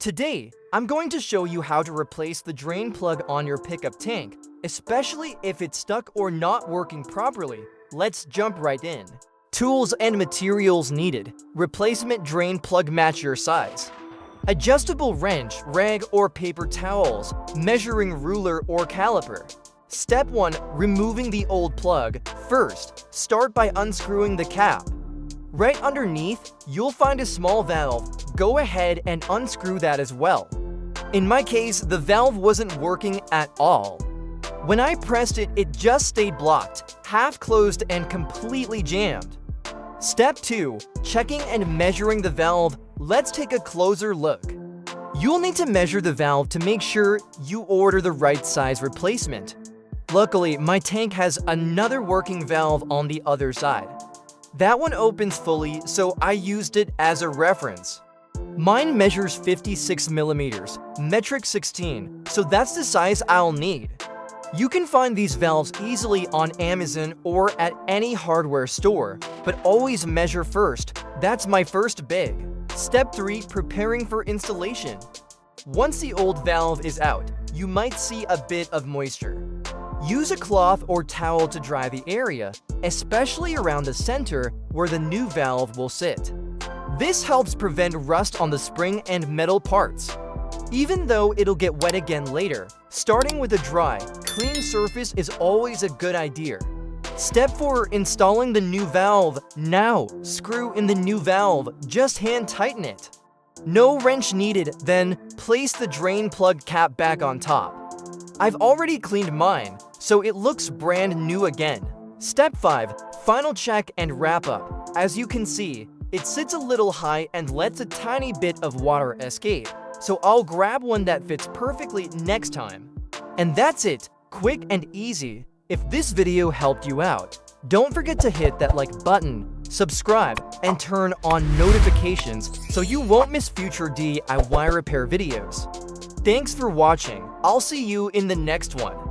Today, I'm going to show you how to replace the drain plug on your pickup tank, especially if it's stuck or not working properly. Let's jump right in. Tools and materials needed. Replacement drain plug match your size. Adjustable wrench, rag or paper towels, measuring ruler or caliper. Step 1. Removing the old plug. First, start by unscrewing the cap. Right underneath, you'll find a small valve. Go ahead and unscrew that as well. In my case, the valve wasn't working at all. When I pressed it, it just stayed blocked, half closed and completely jammed. Step 2. Checking and measuring the valve. Let's take a closer look. You'll need to measure the valve to make sure you order the right size replacement. Luckily, my tank has another working valve on the other side. That one opens fully, so I used it as a reference. Mine measures 56 millimeters, metric 16, so that's the size I'll need. You can find these valves easily on Amazon or at any hardware store, but always measure first. That's my first big. Step 3. Preparing for installation. Once the old valve is out, you might see a bit of moisture. Use a cloth or towel to dry the area, especially around the center where the new valve will sit. This helps prevent rust on the spring and metal parts. Even though it'll get wet again later, starting with a dry, clean surface is always a good idea. Step 4. Installing the new valve. Now, screw in the new valve, just hand tighten it. No wrench needed, then place the drain plug cap back on top. I've already cleaned mine, so it looks brand new again. Step 5. Final check and wrap up. As you can see, it sits a little high and lets a tiny bit of water escape, so I'll grab one that fits perfectly next time. And that's it, quick and easy. If this video helped you out, don't forget to hit that like button, subscribe, and turn on notifications so you won't miss future DIY repair videos. Thanks for watching. I'll see you in the next one.